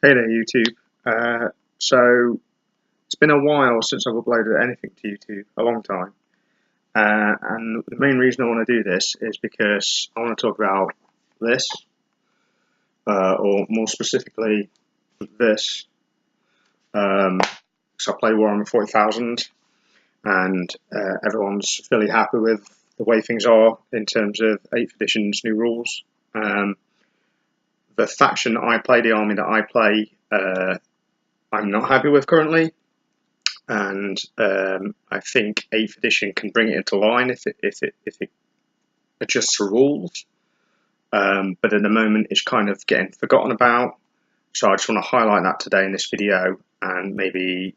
Hey there, YouTube. So it's been a while since I've uploaded anything to YouTube, a long time. And the main reason I want to do this is because I want to talk about this, or more specifically, this. So I play Warhammer 40,000, and everyone's fairly happy with the way things are in terms of 8th edition's new rules. The faction that I play, the army that I play, I'm not happy with currently, and I think 8th edition can bring it into line if it adjusts the rules. But at the moment, it's kind of getting forgotten about. So I just want to highlight that today in this video and maybe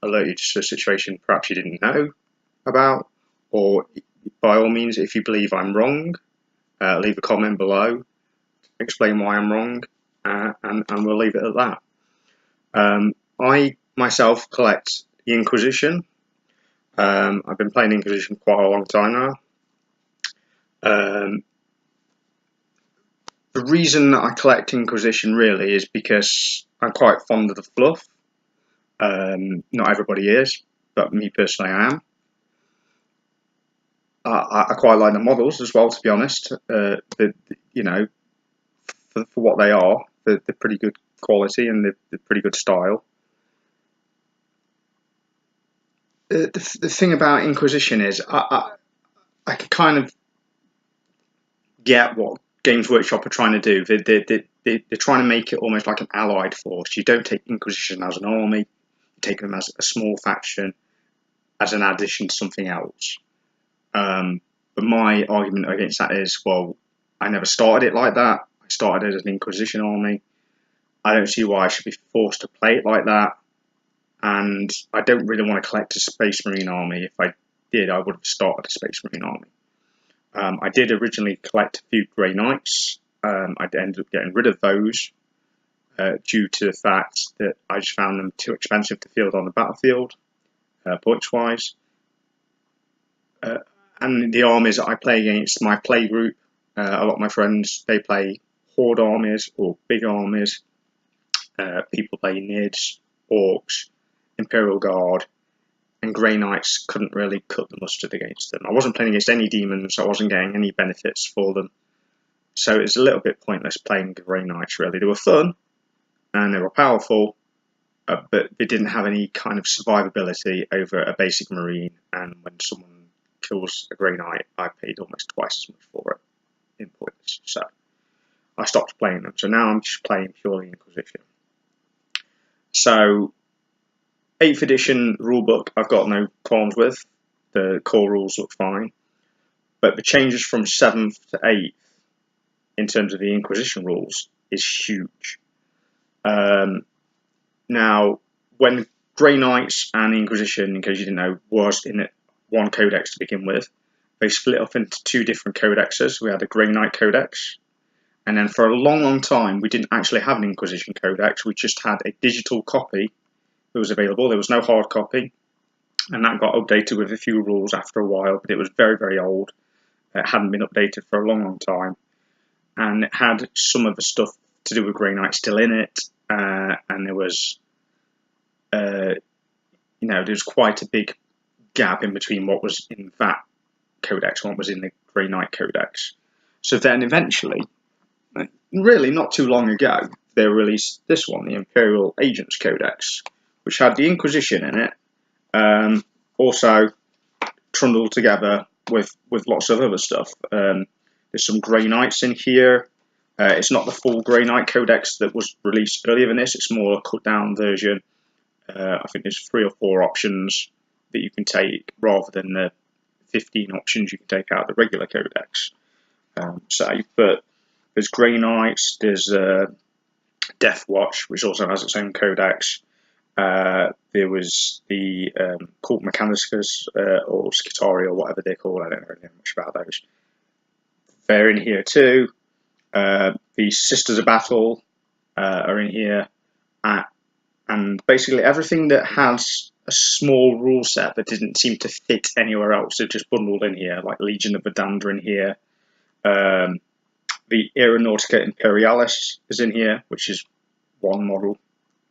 alert you to a situation perhaps you didn't know about, or by all means, if you believe I'm wrong, leave a comment below, explain why I'm wrong, and we'll leave it at that. I myself collect the Inquisition. I've been playing Inquisition for quite a long time now. The reason that I collect Inquisition really is because I'm quite fond of the fluff. Not everybody is, but me personally I am. I quite like the models as well, to be honest. You know, for what they are, they're pretty good quality and they're pretty good style. The thing about Inquisition is I can kind of get what Games Workshop are trying to do. They're trying to make it almost like an allied force. You don't take Inquisition as an army, you take them as a small faction, as an addition to something else. But my argument against that is, well, I never started it like that. I started it as an Inquisition army. I don't see why I should be forced to play it like that. And I don't really want to collect a Space Marine army. If I did, I would have started a Space Marine army. I did originally collect a few Grey Knights. I ended up getting rid of those due to the fact that I just found them too expensive to field on the battlefield, points-wise. And the armies that I play against, my play group, a lot of my friends, they play Horde armies or big armies. People play Nids, Orcs, Imperial Guard, and Grey Knights couldn't really cut the mustard against them. I wasn't playing against any demons, so I wasn't getting any benefits for them. So it's a little bit pointless playing Grey Knights, really. They were fun, and they were powerful, but they didn't have any kind of survivability over a basic Marine, and when someone kills a Grey Knight, I paid almost twice as much for it in points. So I stopped playing them. So now I'm just playing purely Inquisition. So 8th edition rulebook I've got no qualms with. The core rules look fine. But the changes from 7th to 8th in terms of the Inquisition rules is huge. Now, when Grey Knights and the Inquisition, in case you didn't know, was in one codex to begin with, they split up into two different codexes. We had the Grey Knight codex, and then for a long time we didn't actually have an Inquisition codex. We just had a digital copy that was available. There was no hard copy, and that got updated with a few rules after a while, but it was very old. It hadn't been updated for a long time, and it had some of the stuff to do with Grey Knight still in it, and there was there's quite a big gap in between what was in that codex and what was in the Grey Knight codex. So then eventually, really not too long ago, they released this one, the Imperial Agents Codex, which had the Inquisition in it, also trundled together with lots of other stuff. There's some Grey Knights in here. It's not the full Grey Knight Codex that was released earlier than this. It's more a cut down version. I think there's 3 or 4 options that you can take rather than the 15 options you can take out of the regular Codex. But there's Grey Knights, there's Death Watch, which also has its own Codex. There was the Cult Mechanicus or Skitari or whatever they're called. I don't really know much about those. They're in here too. The Sisters of Battle are in here, and basically everything that has a small rule set that didn't seem to fit anywhere else, they've just bundled in here, like Legion of the Damned are in here. The Aeronautica Imperialis is in here, which is one model,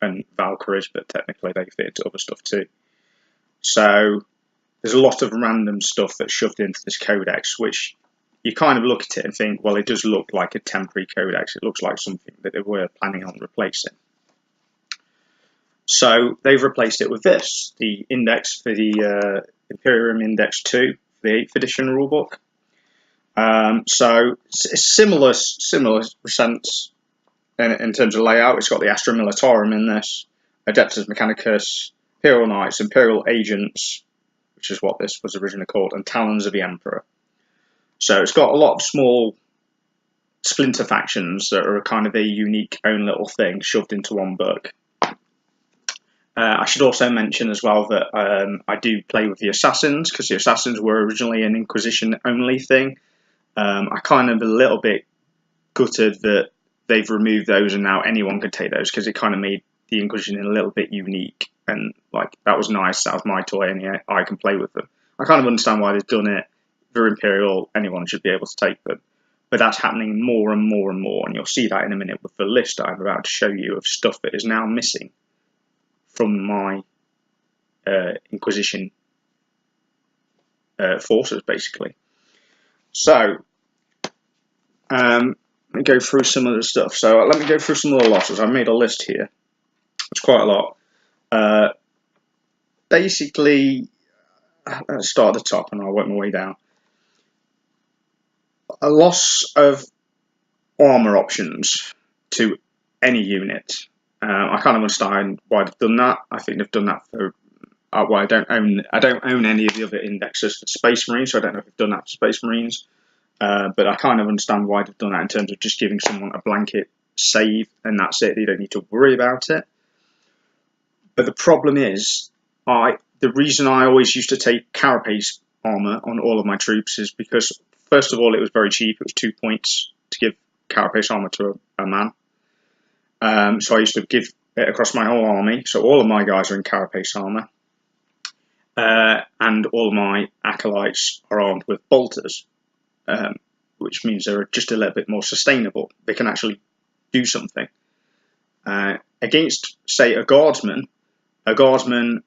and Valkyries, but technically they fit into other stuff too. So there's a lot of random stuff that's shoved into this codex, which you kind of look at it and think, well, it does look like a temporary codex. It looks like something that they were planning on replacing. So they've replaced it with this, the index for the Imperium Index 2, the 8th edition rulebook. So it's similar sense in terms of layout. It's got the Astra Militarum in this, Adeptus Mechanicus, Imperial Knights, Imperial Agents, which is what this was originally called, and Talons of the Emperor. So it's got a lot of small splinter factions that are kind of a unique own little thing shoved into one book. I should also mention as well that I do play with the Assassins, because the Assassins were originally an Inquisition only thing. I kind of a little bit gutted that they've removed those and now anyone can take those, because it kind of made the Inquisition a little bit unique, and like that was nice. That was my toy, and yeah, I can play with them. I kind of understand why they've done it. They're Imperial, anyone should be able to take them, but that's happening more and more and more, and you'll see that in a minute with the list I'm about to show you of stuff that is now missing from my Inquisition forces, basically. So let me go through some of the stuff. So let me go through some of the losses. I've made a list here. It's quite a lot. Basically, let's start at the top and I'll work my way down. A loss of armor options to any unit. I kind of understand why they've done that. I think they've done that for. Well, I don't own any of the other indexes for Space Marines, so I don't know if they've done that for Space Marines. But I kind of understand why they've done that in terms of just giving someone a blanket save and that's it. You don't need to worry about it. But the problem is, the reason I always used to take carapace armor on all of my troops is because, first of all, it was very cheap. It was 2 points to give carapace armor to a man. So I used to give it across my whole army. So all of my guys are in carapace armor. And all of my acolytes are armed with bolters, which means they're just a little bit more sustainable. They can actually do something. Against, say, a guardsman, they don't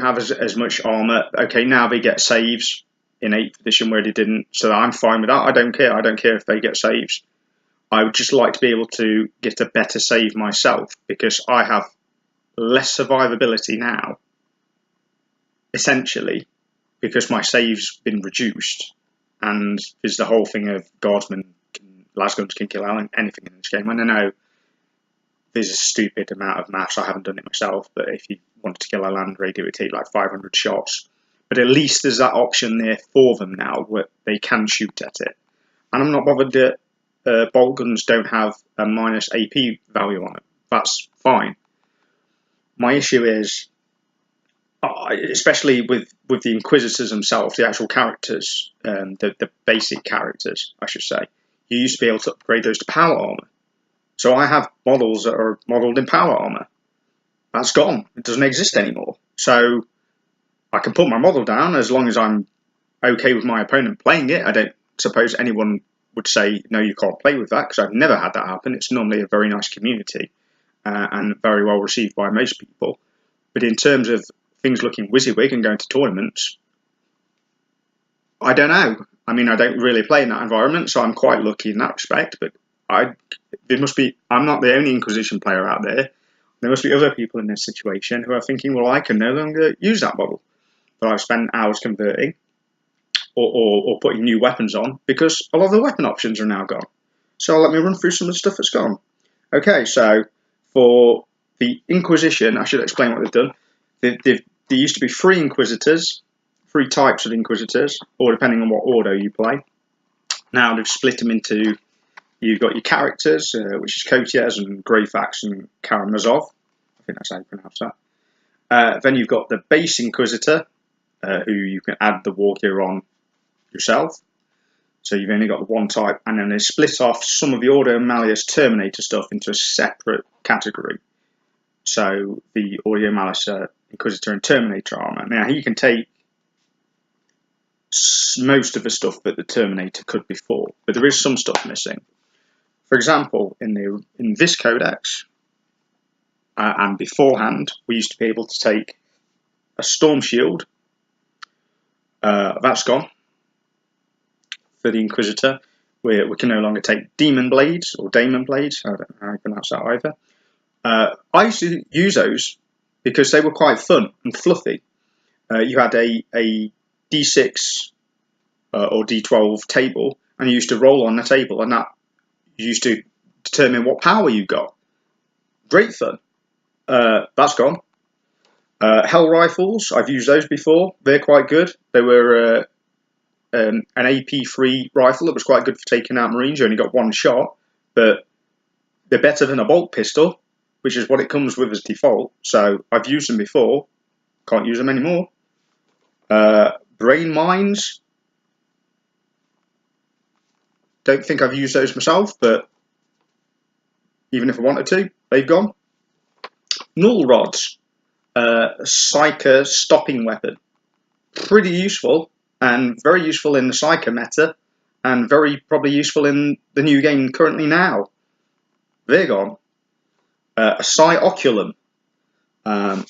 have as much armor. Okay, now they get saves in 8th edition where they didn't, so I'm fine with that. I don't care. I don't care if they get saves. I would just like to be able to get a better save myself, because I have less survivability now, essentially, because my save's been reduced, and there's the whole thing of guardsmen, lasguns can kill anything in this game. I don't know, there's a stupid amount of maths, I haven't done it myself, but if you wanted to kill a land raid, it would take like 500 shots. But at least there's that option there for them now, where they can shoot at it. And I'm not bothered that bolt guns don't have a minus AP value on it. That's fine. My issue is, especially with the Inquisitors themselves, the actual characters, the basic characters, I should say, you used to be able to upgrade those to power armor. So I have models that are modelled in power armor. That's gone. It doesn't exist anymore. So I can put my model down as long as I'm okay with my opponent playing it. I don't suppose anyone would say, no, you can't play with that, because I've never had that happen. It's normally a very nice community and very well received by most people. But in terms of things looking WYSIWYG and going to tournaments, I don't know. I mean, I don't really play in that environment, so I'm quite lucky in that respect. But I'm not the only Inquisition player out there. There must be other people in this situation who are thinking, well, I can no longer use that model that I've spent hours converting or putting new weapons on, because a lot of the weapon options are now gone. So let me run through some of the stuff that's gone. Okay, so for the Inquisition, I should explain what they've done. There used to be 3 Inquisitors, 3 types of Inquisitors, or depending on what order you play. Now they've split them into, you've got your characters, which is Kotias and Greyfax and Karamazov. I think that's how you pronounce that. Then you've got the base Inquisitor, who you can add the wargear on yourself. So you've only got the one type, and then they split off some of the Order Malleus Terminator stuff into a separate category. So the Order Malleus Inquisitor and Terminator armor. Now he can take most of the stuff that the Terminator could before, but there is some stuff missing. For example, in this codex and beforehand, we used to be able to take a storm shield. That's gone for the Inquisitor. We can no longer take demon blades or daemon blades. I don't know how you pronounce that either. I used to use those because they were quite fun and fluffy. You had a D6 or D12 table, and you used to roll on the table, and that used to determine what power you got. Great fun. That's gone. Hell rifles, I've used those before. They're quite good. They were an AP-free rifle that was quite good for taking out Marines. You only got one shot, but they're better than a bolt pistol, which is what it comes with as default. So I've used them before. Can't use them anymore. Brain mines. Don't think I've used those myself, but even if I wanted to, they've gone. Null rods. Psyker stopping weapon. Pretty useful, and very useful in the Psyker meta, and very probably useful in the new game currently now. They're gone. A Psyoculum. Can't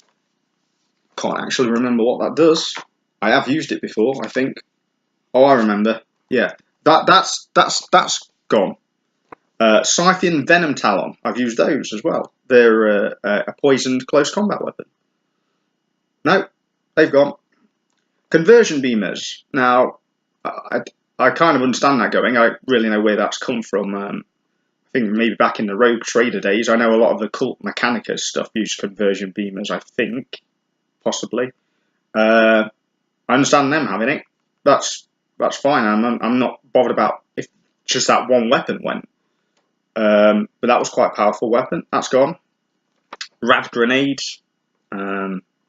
actually remember what that does. I have used it before, I think. Oh, I remember. Yeah, that's gone. Scythian Venom Talon. I've used those as well. They're a poisoned close combat weapon. No, they've gone. Conversion beamers. Now, I kind of understand that going. I really know where that's come from. I think maybe back in the Rogue Trader days. I know a lot of the Cult Mechanica stuff used conversion beamers, I think. Possibly. I understand them having it. That's fine. I'm not bothered about if just that one weapon went. But that was quite a powerful weapon. That's gone. Rad grenades.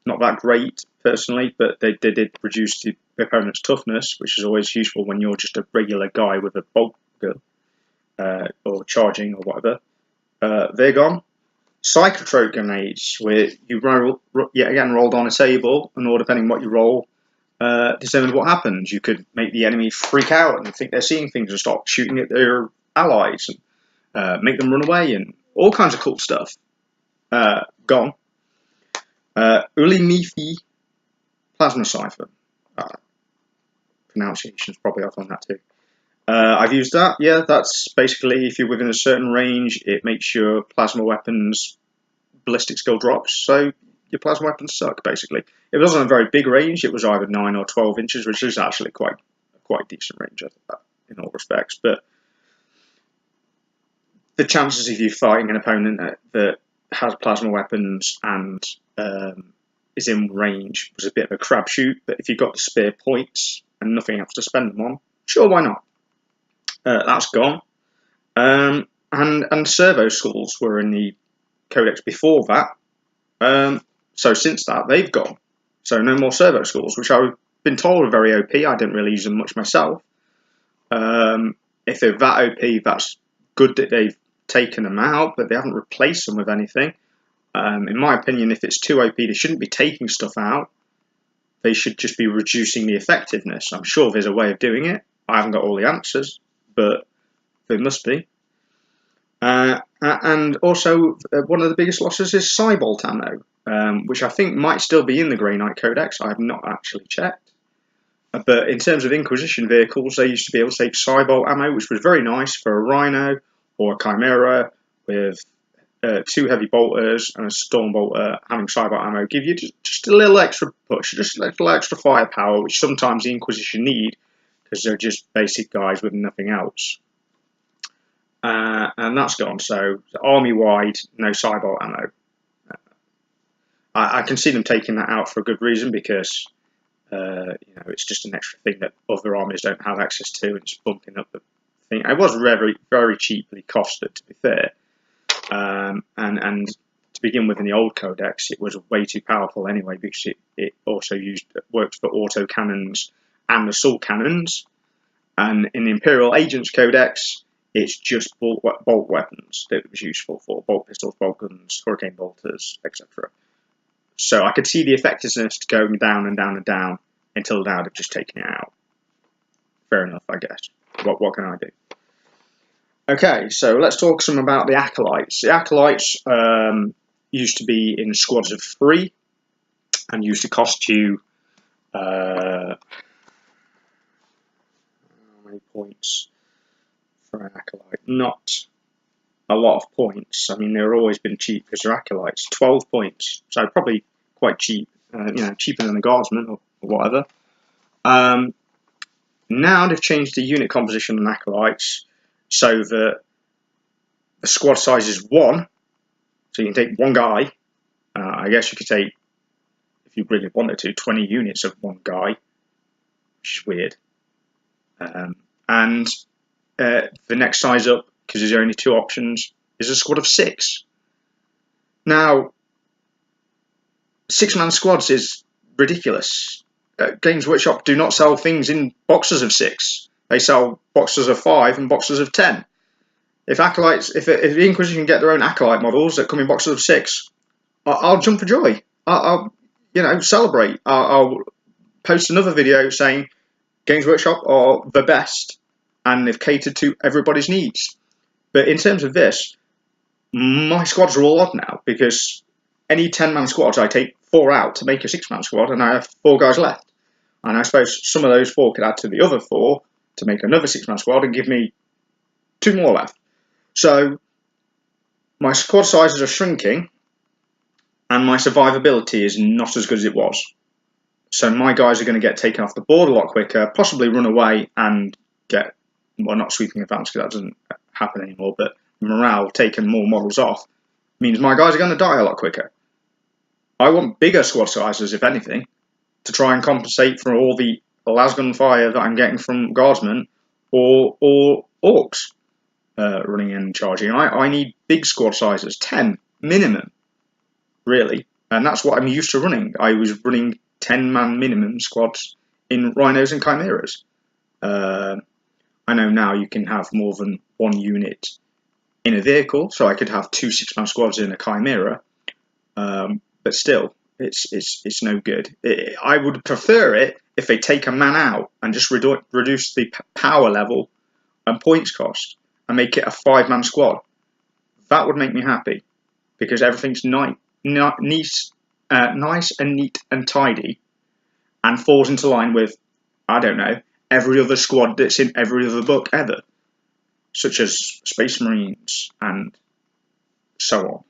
Not that great personally, but they did reduce the opponent's toughness, which is always useful when you're just a regular guy with a bolt gun or charging or whatever. They're gone. Psychotrope grenades, where you yet again rolled on a table, and all depending what you roll, determines what happens. You could make the enemy freak out and think they're seeing things and start shooting at their allies and make them run away and all kinds of cool stuff. Gone. Ulimifi Plasma Cipher. Pronunciation's probably off on that too. I've used that. Yeah, that's basically if you're within a certain range, it makes your plasma weapons ballistic skill drops. So your plasma weapons suck, basically. If it wasn't a very big range, it was either 9 or 12 inches, which is actually quite decent range in all respects. But the chances of you fighting an opponent that has plasma weapons and is in range was a bit of a crapshoot, but if you've got the spare points and nothing else to spend them on, sure, why not? That's gone. And servo skulls were in the codex before that. So since that, they've gone. So no more servo skulls, which I've been told are very OP. I didn't really use them much myself. If they're that OP, that's good that they've taken them out, but they haven't replaced them with anything. In my opinion, if it's too OP, they shouldn't be taking stuff out. They should just be reducing the effectiveness. I'm sure there's a way of doing it. I haven't got all the answers, but there must be. And also, one of the biggest losses is Cybolt ammo, which I think might still be in the Grey Knight Codex. I have not actually checked. But in terms of Inquisition vehicles, they used to be able to take Cybolt ammo, which was very nice for a Rhino or a Chimera with 2 heavy bolters and a storm bolter. Having Cybolt ammo give you just a little extra push, just a little extra firepower, which sometimes the Inquisition need because they're just basic guys with nothing else. And that's gone. So army-wide, no Cybolt ammo. I can see them taking that out for a good reason because it's just an extra thing that other armies don't have access to, and it's bumping up the thing. It was very, very cheaply costed, to be fair. And to begin with, in the old codex, it was way too powerful anyway because it also worked for auto cannons and assault cannons. And in the Imperial Agents Codex, it's just bolt weapons that it was useful for: bolt pistols, bolt guns, hurricane bolters, etc. So I could see the effectiveness going down and down and down until now they've just taken it out. Fair enough, I guess. What can I do? Okay, so let's talk some about the Acolytes. The Acolytes used to be in squads of 3 and used to cost you how many points for an Acolyte? Not a lot of points. I mean, they've always been cheap because they're Acolytes. 12 points, so probably quite cheap. Cheaper than the Guardsman or whatever. Now they've changed the unit composition on Acolytes so that the squad size is 1, so you can take 1 guy. I guess you could take, if you really wanted to, 20 units of 1 guy, which is weird. And the next size up, because there's only 2 options, is a squad of 6. Now, 6-man squads is ridiculous. Games Workshop do not sell things in boxes of 6. They sell boxes of 5 and boxes of 10. If Acolytes, if the Inquisition get their own Acolyte models that come in boxes of 6, I'll jump for joy. I'll celebrate. I'll post another video saying Games Workshop are the best and they've catered to everybody's needs. But in terms of this, my squads are all odd now because any 10-man squads, I take 4 out to make a 6-man squad, and I have 4 guys left. And I suppose some of those 4 could add to the other 4 to make another 6-man squad and give me 2 more left. So my squad sizes are shrinking, and my survivability is not as good as it was. So my guys are going to get taken off the board a lot quicker, possibly run away and get, well, not sweeping advance because that doesn't happen anymore, but morale, taking more models off, means my guys are going to die a lot quicker. I want bigger squad sizes, if anything, to try and compensate for all the lasgun fire that I'm getting from Guardsmen or Orcs running in and charging. I need big squad sizes, 10 minimum, really. And that's what I'm used to running. I was running 10-man minimum squads in Rhinos and Chimeras. I know now you can have more than 1 unit in a vehicle, so I could have 2 6-man squads in a Chimera, but still, it's no good. I would prefer it if they take a man out and just reduce the power level and points cost and make it a 5-man squad. That would make me happy because everything's nice and neat and tidy and falls into line with, I don't know, every other squad that's in every other book ever, such as Space Marines and so on.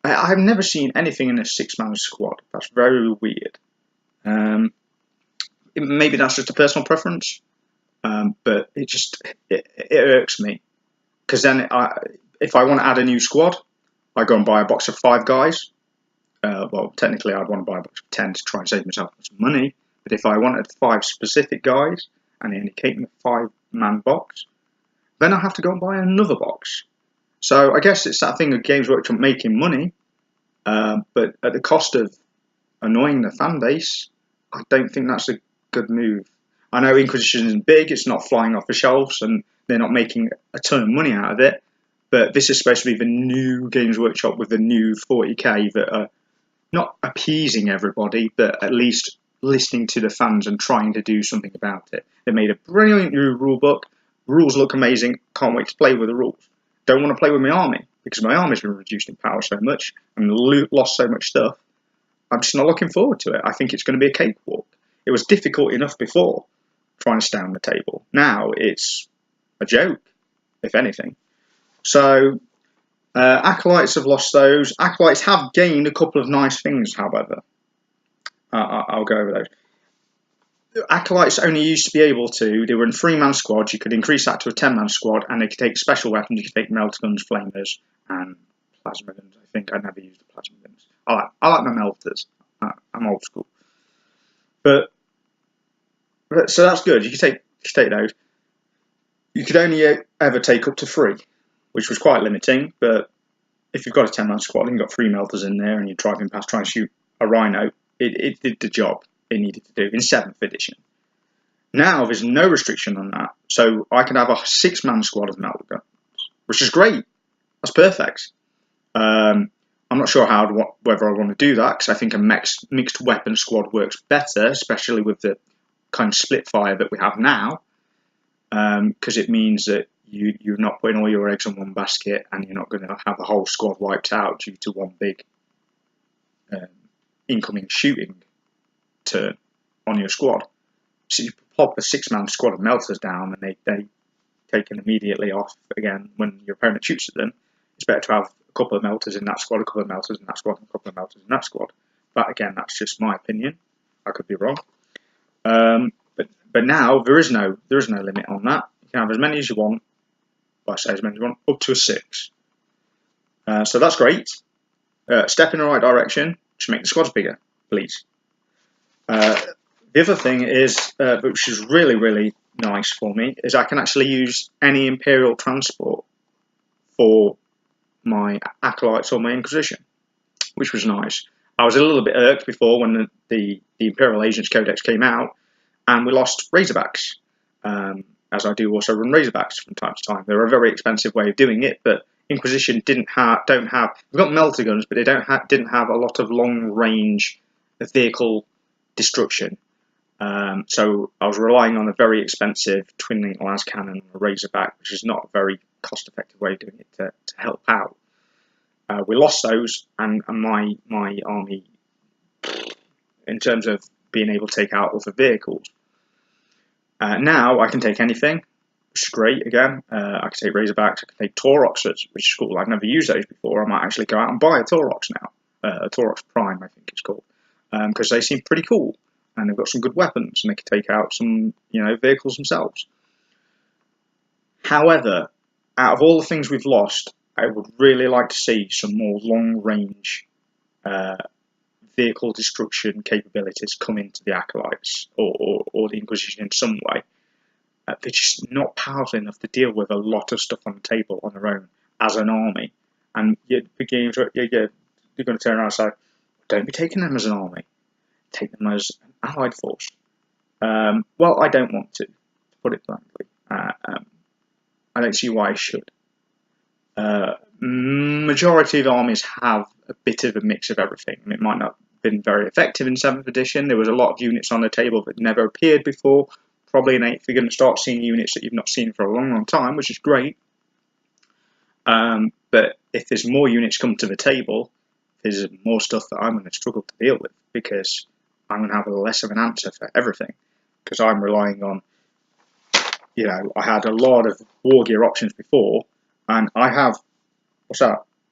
I've never seen anything in a 6-man squad. That's very weird. Maybe that's just a personal preference, but it irks me. Because then if I want to add a new squad, I go and buy a box of 5 guys. Well, technically I'd want to buy a box of 10 to try and save myself some money. But if I wanted 5 specific guys and they only came in a 5-man box, then I have to go and buy another box. So I guess it's that thing of Games Workshop making money, but at the cost of annoying the fan base. I don't think that's a good move. I know Inquisition is big, it's not flying off the shelves, and they're not making a ton of money out of it, but this is supposed to be the new Games Workshop with the new 40k that are not appeasing everybody, but at least listening to the fans and trying to do something about it. They made a brilliant new rule book. Rules look amazing. Can't wait to play with the rules. Don't want to play with my army because my army's been reduced in power so much and lost so much stuff. I'm just not looking forward to it. I think it's going to be a cakewalk. It was difficult enough before trying to stay on the table. Now it's a joke, if anything. So Acolytes have lost those. Acolytes have gained a couple of nice things, however. I'll go over those. Acolytes only used to be able to, they were in 3-man squads, you could increase that to a 10-man squad, and they could take special weapons, you could take melter guns, flamers, and plasma guns. I think I never used the plasma guns. I like my melters. I'm old school. But so that's good, you could take those. You could only ever take up to 3, which was quite limiting, but if you've got a 10-man squad and you've got 3 melters in there and you're driving past trying to shoot a rhino, it did the job it needed to do in 7th edition. Now there's no restriction on that, so I can have a 6-man squad of melter guns, which is great. That's perfect. I'm not sure whether I want to do that because I think a mixed weapon squad works better, especially with the kind of split fire that we have now, because it means that you're not putting all your eggs in one basket, and you're not going to have a whole squad wiped out due to one big incoming shooting turn on your squad. So you pop a 6-man squad of melters down, and they taken immediately off again when your opponent shoots at them. It's better to have a couple of melters in that squad, a couple of melters in that squad, and a couple of melters in that squad. But again, that's just my opinion. I could be wrong. But now there is no limit on that. You can have as many as you want. Well, I say as many as you want, up to a 6. So that's great. Step in the right direction to make the squads bigger, please. The other thing is, which is really, really nice for me, is I can actually use any Imperial transport for my Acolytes or my Inquisition, which was nice. I was a little bit irked before when the Imperial Agents Codex came out, and we lost Razorbacks, as I do also run Razorbacks from time to time. They're a very expensive way of doing it, but Inquisition don't have. They've got melter guns, but they didn't have a lot of long range vehicle destruction. So I was relying on a very expensive twin-link las cannon and a Razorback, which is not a very cost-effective way of doing it to help out. We lost those, and my army, in terms of being able to take out other vehicles. Now I can take anything, which is great. Again, I can take Razorbacks, I can take Tauroxes, which is cool. I've never used those before. I might actually go out and buy a Taurox now, a Taurox Prime, I think it's called, because they seem pretty cool. And they've got some good weapons, and they can take out some, vehicles themselves. However, out of all the things we've lost, I would really like to see some more long-range vehicle destruction capabilities come into the Acolytes or the Inquisition in some way. They're just not powerful enough to deal with a lot of stuff on the table on their own as an army. And you're going to turn around and say, don't be taking them as an army. Take them as an allied force. Well, I don't want to put it bluntly. I don't see why I should. Majority of armies have a bit of a mix of everything. It might not have been very effective in 7th edition. There was a lot of units on the table that never appeared before. Probably in 8th, you're going to start seeing units that you've not seen for a long, long time, which is great. But if there's more units come to the table, there's more stuff that I'm going to struggle to deal with, because I'm going to have less of an answer for everything, because I'm relying on, I had a lot of wargear options before, and I have,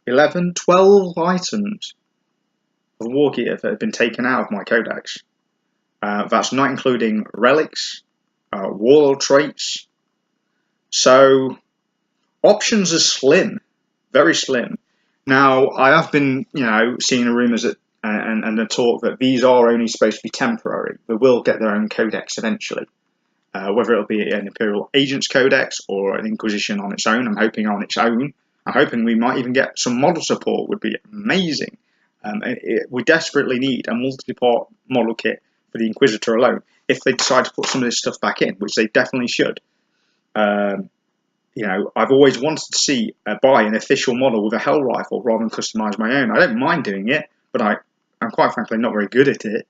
11, 12 items of wargear that have been taken out of my codex. That's not including relics, warlord traits. So options are slim, very slim. Now, I have been, seeing the rumours that and the talk that these are only supposed to be temporary. They will get their own codex eventually. Whether it'll be an Imperial Agents Codex or an Inquisition on its own, I'm hoping on its own. I'm hoping we might even get some model support, would be amazing. We desperately need a multi-part model kit for the Inquisitor alone, if they decide to put some of this stuff back in, which they definitely should. I've always wanted to see buy an official model with a Hell Rifle rather than customise my own. I don't mind doing it, but I'm quite frankly not very good at it.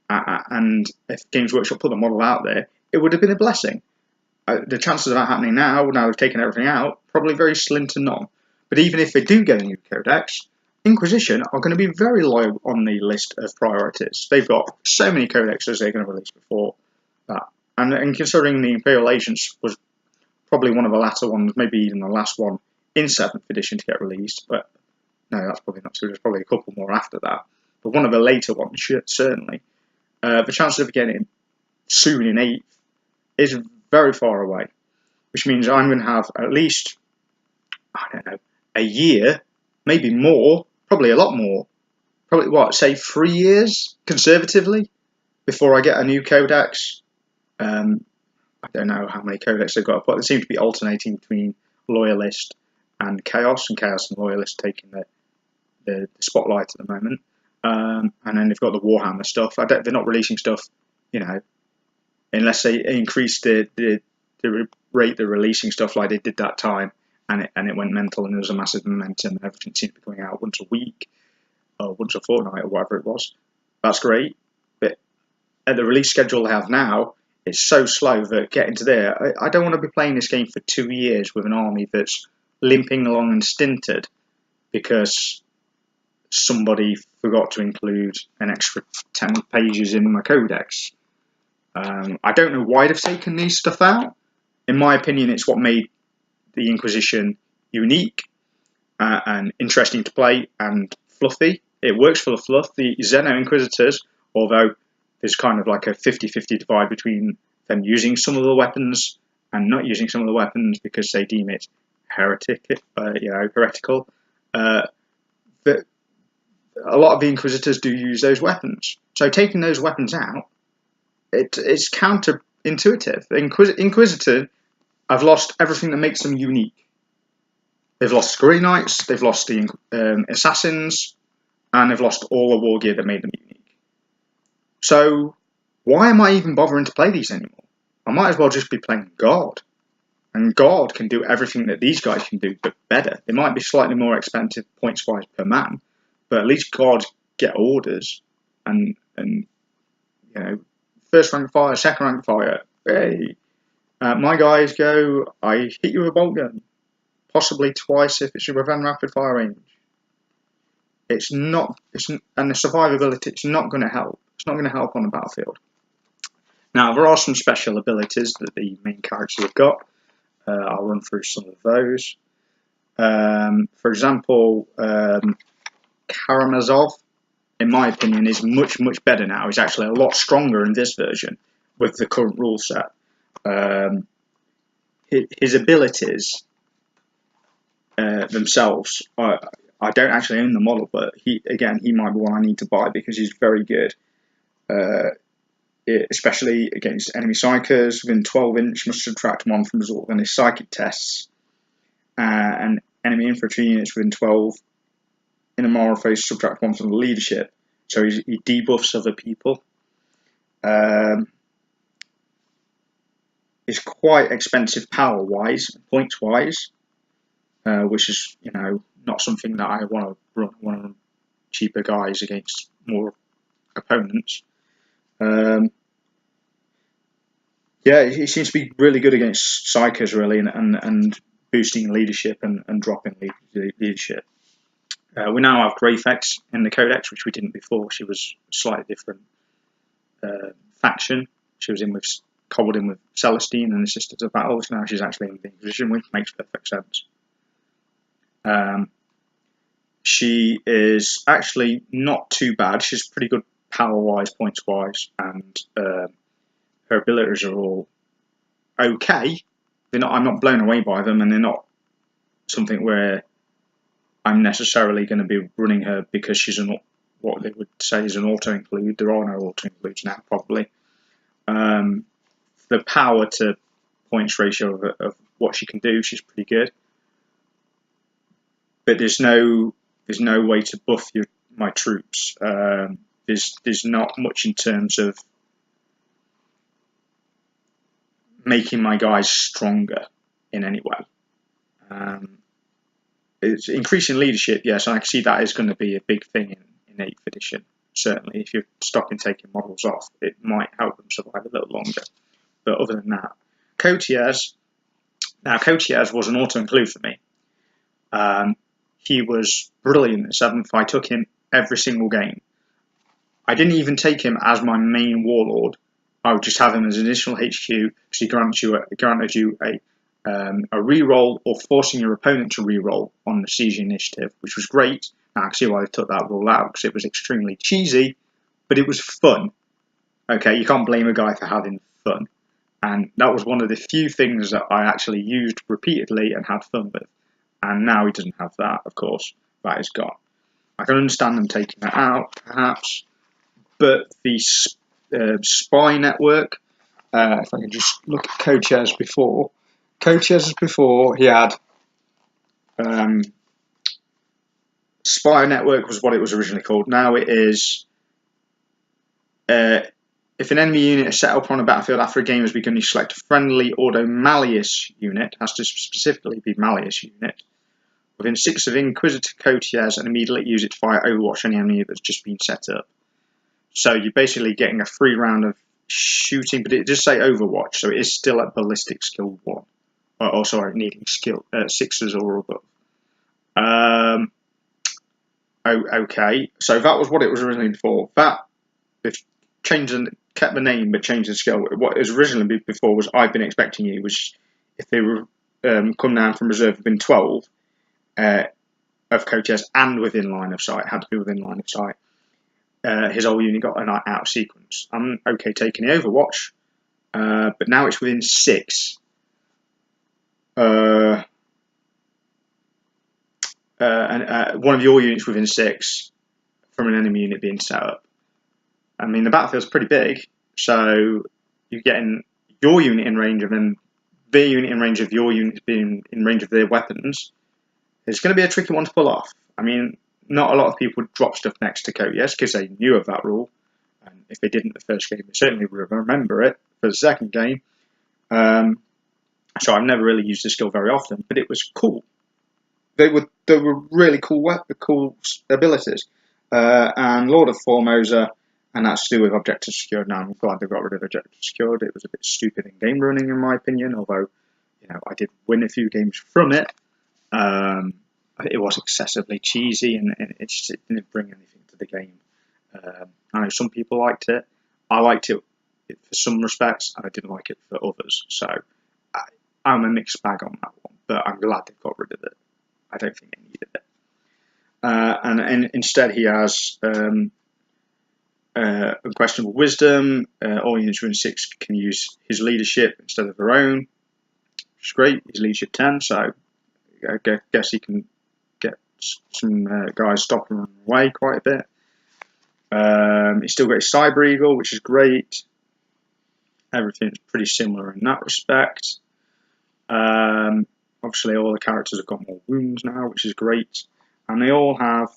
And if Games Workshop put the model out there, it would have been a blessing. The chances of that happening now they've taken everything out, probably very slim to none. But even if they do get a new codex, Inquisition are going to be very low on the list of priorities. They've got so many codexes they're going to release before that. And considering the Imperial Agents was probably one of the latter ones, maybe even the last one in 7th edition to get released, but no, that's probably not true. There's probably a couple more after that. But one of the later ones, certainly. The chances of getting soon in 8th is very far away, which means I'm going to have at least, a year, maybe more, probably a lot more, probably, say 3 years, conservatively, before I get a new codex. I don't know how many codex they've got, but they seem to be alternating between Loyalist and Chaos and Loyalist taking the spotlight at the moment. And then they've got the Warhammer stuff. They're not releasing stuff, unless they increase the rate they're releasing stuff like they did that time, and it went mental, and there was a massive momentum, and everything seemed to be going out once a week, or once a fortnight, or whatever it was. That's great, but at the release schedule they have now, it's so slow that getting to there, I don't want to be playing this game for 2 years with an army that's limping along and stinted because somebody forgot to include an extra 10 pages in my codex. I don't know why they've taken these stuff out. In my opinion, it's what made the Inquisition unique and interesting to play and fluffy. It works for the fluff. The Xeno Inquisitors, although there's kind of like a 50-50 divide between them using some of the weapons and not using some of the weapons because they deem it heretical. But a lot of the Inquisitors do use those weapons. So taking those weapons out, it's counterintuitive. Inquisitor have lost everything that makes them unique. They've lost Grey Knights, they've lost the Assassins, and they've lost all the wargear that made them unique. So why am I even bothering to play these anymore? I might as well just be playing Guard. And Guard can do everything that these guys can do, but better. They might be slightly more expensive points-wise per man, but at least Guards get orders and first rank fire, second rank fire. Hey, my guys go, I hit you with a bolt gun, possibly twice if it's within rapid fire range. And the survivability, it's not going to help. It's not going to help on the battlefield. Now, there are some special abilities that the main characters have got. I'll run through some of those. For example, Karamazov, in my opinion, is much, much better now. He's actually a lot stronger in this version with the current rule set. His abilities themselves, I don't actually own the model, but he might be one I need to buy because he's very good. Especially against enemy psychers within 12 inch, must subtract 1 from result on his psychic tests. And enemy infantry units within 12 in a moral phase, subtract 1 from the leadership. So he debuffs other people. It's quite expensive power wise, points wise, which is not something that I want to run. I want to run cheaper guys against more opponents. He seems to be really good against psychers, really, and boosting leadership and dropping leadership. We now have Greyfex in the codex, which we didn't before. She was a slightly different faction. She was cobbled in with Celestine and the Sisters of Battle, which now she's actually in the Inquisition, which makes perfect sense. She is actually not too bad. She's pretty good power-wise, points-wise, and her abilities are all okay. I'm not blown away by them, and they're not something where I'm necessarily going to be running her because she's what they would say is an auto-include. There are no auto-includes now, probably. The power to points ratio of what she can do, she's pretty good. But there's no way to buff my troops. There's not much in terms of making my guys stronger in any way. It's increasing leadership, yes, and I can see that is going to be a big thing in 8th edition. Certainly, if you're stopping taking models off, it might help them survive a little longer. But other than that, Courtiers. Now, Courtiers was an auto-include for me. He was brilliant at 7th. I took him every single game. I didn't even take him as my main warlord. I would just have him as an additional HQ because he granted you a reroll or forcing your opponent to reroll on the siege initiative, which was great. Now I can see why they took that rule out because it was extremely cheesy, but it was fun. Okay, you can't blame a guy for having fun. And that was one of the few things that I actually used repeatedly and had fun with. And now he doesn't have that, of course. That is gone. I can understand them taking that out, perhaps. But the spy network, if I can just look at Courtiers before. Courtiers before, he had spy network was what it was originally called. Now it is if an enemy unit is set up on a battlefield after a game has begun, you select a friendly Ordo Malleus unit. It has to specifically be Malleus unit. Within 6 of Inquisitor Courtiers and immediately use it to fire Overwatch on the enemy that's just been set up. So you're basically getting a free round of shooting, but it does say Overwatch, so it is still at ballistic skill 1. Oh, sorry, needing skill 6s or above. Okay, so that was what it was originally for. That they've changed and kept the name but changed the skill. What it was originally before was I've been expecting you, was if they were come down from reserve within 12 of coaches and within line of sight, had to be within line of sight. His whole unit got an out of sequence. I'm okay taking the Overwatch, but now it's within 6. And one of your units within 6 from an enemy unit being set up. I mean, the battlefield's pretty big, so you're getting your unit in range of them, their unit in range of your unit being in range of their weapons. It's going to be a tricky one to pull off. I mean, not a lot of people drop stuff next to codex because they knew of that rule, and if they didn't the first game, they certainly would remember it for the second game. So I've never really used the skill very often, but it was cool. They were really cool abilities. And Lord of Formosa, and that's to do with objective secured. Now I'm glad they got rid of objective secured. It was a bit stupid in game running, in my opinion. Although, I did win a few games from it. It was excessively cheesy, and it didn't bring anything to the game. I know some people liked it. I liked it for some respects, and I didn't like it for others. So I'm a mixed bag on that one. But I'm glad they got rid of it. I don't think they needed it. And instead he has unquestionable wisdom. All units within 6 can use his leadership instead of their own, which is great. His leadership 10, so I guess he can get some guys stopping and running away quite a bit. He's still got his Cyber Eagle, which is great. Everything's pretty similar in that respect. Obviously, all the characters have got more wounds now, which is great. And they all have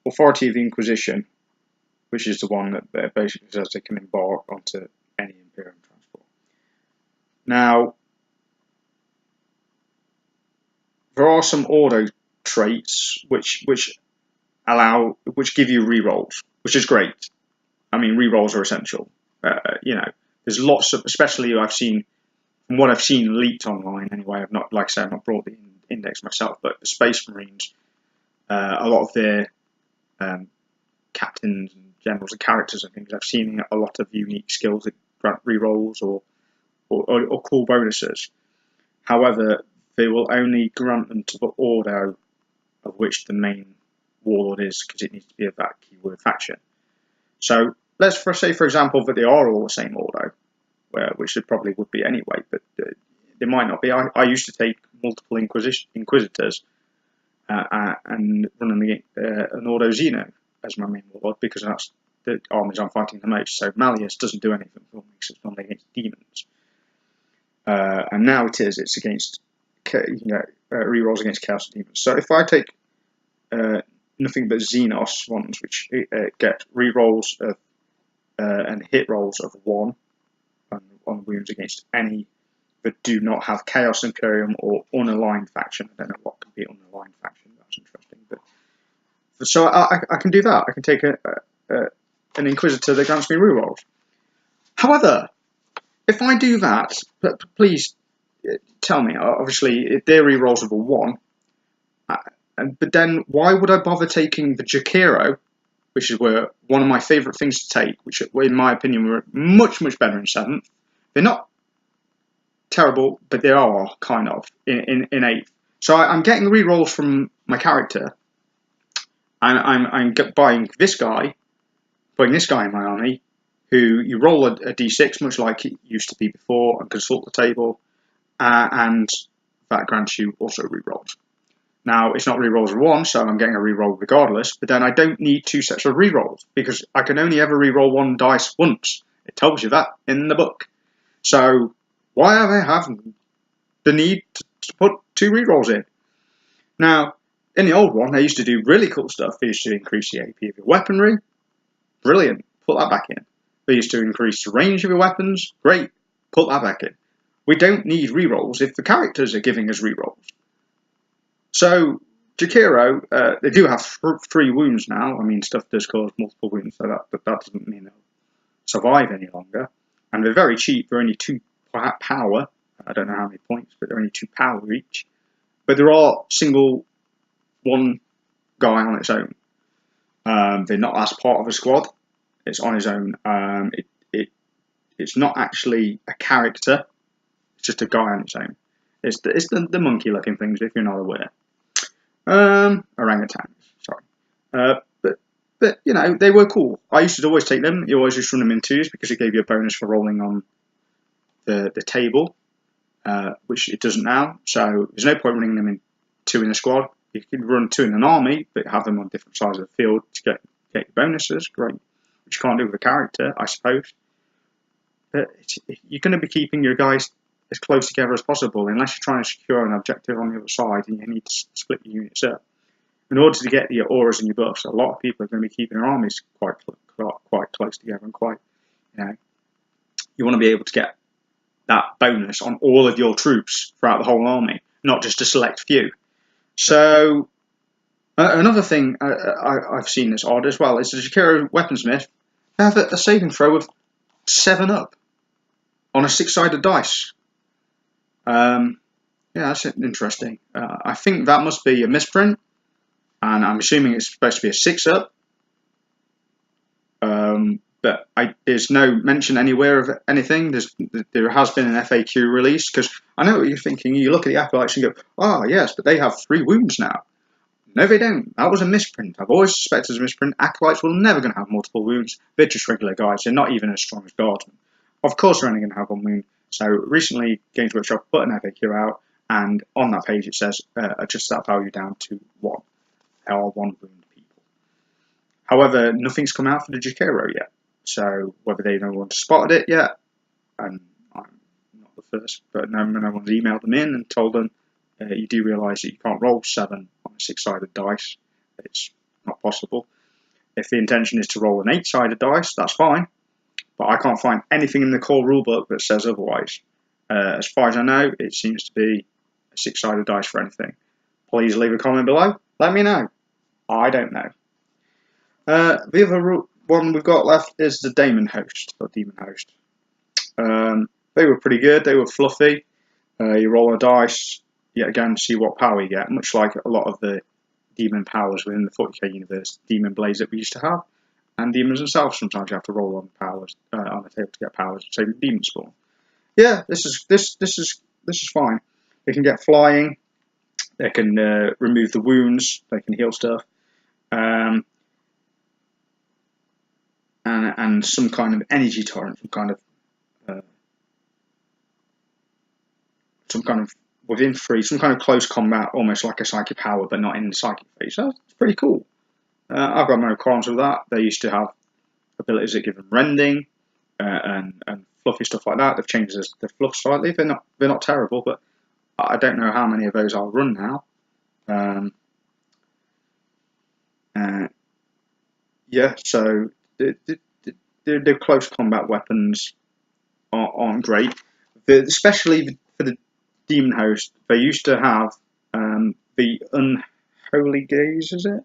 Authority of the Inquisition, which is the one that basically says they can embark onto any Imperium transport. Now, there are some auto traits which give you rerolls, which is great. I mean, rerolls are essential. There's lots of, especially from what I've seen leaked online anyway. I've not, like I said, I've not brought the index myself, but the Space Marines, a lot of their captains and generals and characters and things, I've seen a lot of unique skills that grant rerolls or cool bonuses. However, they will only grant them to the ordo of which the main warlord is, because it needs to be of that keyword faction. So let's say, for example, that they are all the same ordo, which it probably would be anyway, but they might not be. I used to take multiple Inquisitors and run them against an Ordo Xeno as my main warlord, because that's the armies I'm fighting the most. So Malleus doesn't do anything for me because it's only against demons. And now it's against rerolls against Chaos Demons. So if I take nothing but Xenos ones, which get rerolls of and hit rolls of 1 on wounds against any that do not have Chaos Imperium or unaligned faction. I don't know what can be unaligned faction. That's interesting. But so I can do that. I can take an Inquisitor that grants me rerolls. However, if I do that, please tell me. Obviously, their rerolls of a 1. But then, why would I bother taking the Jakiro, which is one of my favourite things to take, which, in my opinion, were much, much better in 7th. They're not terrible, but they are kind of in 8th. So I'm getting rerolls from my character, and I'm buying this guy, putting this guy in my army, who you roll a d6, much like it used to be before, and consult the table, and that grants you also rerolls. Now, it's not rerolls of 1, so I'm getting a reroll regardless, but then I don't need 2 sets of rerolls, because I can only ever reroll 1 dice once. It tells you that in the book. So, why are they having the need to put 2 rerolls in? Now, in the old one, they used to do really cool stuff. They used to increase the AP of your weaponry. Brilliant. Put that back in. They used to increase the range of your weapons. Great. Put that back in. We don't need rerolls if the characters are giving us rerolls. So, Jakiro, they do have 3 wounds now. I mean, stuff does cause multiple wounds, so that doesn't mean survive any longer. And they're very cheap. They're only 2 power. I don't know how many points, but they're only 2 power each. But there are single one guy on its own. They're not as part of a squad. It's on his own. It's not actually a character. It's just a guy on its own. It's the monkey-looking things, if you're not aware. Orangutans, sorry. But you know, they were cool. I used to always take them. You always just run them in 2s because it gave you a bonus for rolling on the table, which it doesn't now. So there's no point running them in 2 in a squad. You could run 2 in an army, but have them on different sides of the field to get your bonuses. Great, which you can't do with a character, I suppose. But you're going to be keeping your guys as close together as possible, unless you're trying to secure an objective on the other side, and you need to split your units up. In order to get your auras and your buffs, a lot of people are going to be keeping their armies quite close together, and quite, you know, you want to be able to get that bonus on all of your troops throughout the whole army, not just a select few. So another thing I've seen that's odd as well is the Jakiro Weaponsmith have a saving throw of 7 up on a 6-sided dice. Yeah, that's interesting. I think that must be a misprint, and I'm assuming it's supposed to be a 6 up. But there's no mention anywhere of anything. There has been an FAQ release, because I know what you're thinking. You look at the Acolytes and go, oh yes, but they have 3 wounds now. No, they don't. That was a misprint. I've always suspected it was a misprint. Acolytes were never going to have multiple wounds. They're just regular guys. They're not even as strong as guardsmen. Of course they're only going to have 1 wound. So recently, Games Workshop put an FAQ out, and on that page it says, adjust that value down to 1. There are 1 wound people. However, nothing's come out for the Jakiro yet. So whether they know one's spotted it yet, and I'm not the first, but no one's emailed them in and told them, you do realise that you can't roll 7 on a 6-sided dice. It's not possible. If the intention is to roll an 8-sided dice, that's fine. But I can't find anything in the core rulebook that says otherwise. As far as I know, it seems to be a 6-sided dice for anything. Please leave a comment below. Let me know. I don't know. The other one we've got left is the Daemonhost, or Demonhost. They were pretty good. They were fluffy. You roll a dice, yet again, see what power you get. Much like a lot of the demon powers within the 40k universe, demon blades that we used to have, and demons themselves. Sometimes you have to roll on powers on the table to get powers. So demon spawn. Yeah, this is fine. They can get flying. They can remove the wounds. They can heal stuff. And some kind of energy torrent, some kind of within 3, some kind of close combat, almost like a psychic power, but not in the psychic phase. So it's pretty cool. I've got no qualms with that. They used to have abilities that give them rending and fluffy stuff like that. They've changed the fluff slightly. They're not terrible, but I don't know how many of those I'll run now. Yeah, so the close combat weapons aren't great. Especially for the Daemonhost, they used to have the Unholy Gaze, is it?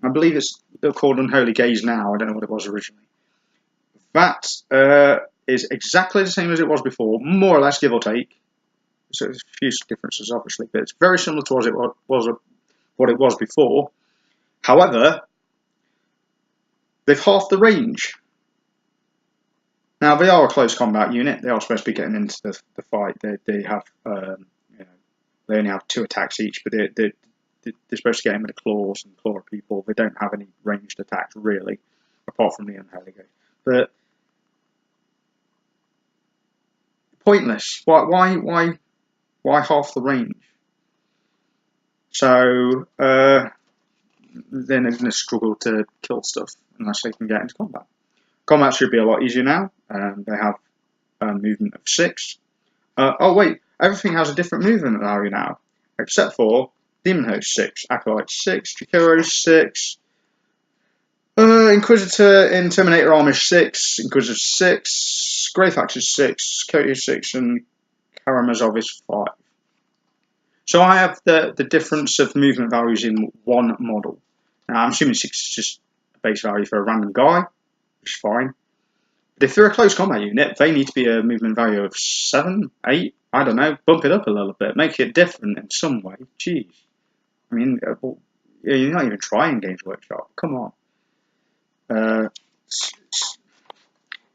I believe they're called Unholy Gaze now. I don't know what it was originally. That is exactly the same as it was before, more or less, give or take. So there's a few differences, obviously, but it's very similar to what it was before. However, they've halved the range. Now, they are a close combat unit. They are supposed to be getting into the fight. They have, they only have 2 attacks each, but they're supposed to get in with the claws and claw people. They don't have any ranged attacks, really, apart from the Unholy Gate. But pointless. Why half the range? So then they're going to struggle to kill stuff unless they can get into combat. Combat should be a lot easier now. They have a movement of 6. Oh wait, everything has a different movement value now, except for Daemonhost 6, Acolyte 6, Jakiro 6, Inquisitor in Terminator Armor 6, Inquisitor 6, Greyfax is 6, Cody is 6, and Karamazov is 5. So I have the difference of movement values in one model. Now I'm assuming 6 is just a base value for a random guy, which is fine. But if they're a close combat unit, they need to be a movement value of 7, 8. I don't know. Bump it up a little bit. Make it different in some way. Jeez. I mean, you're not even trying Games Workshop. Come on.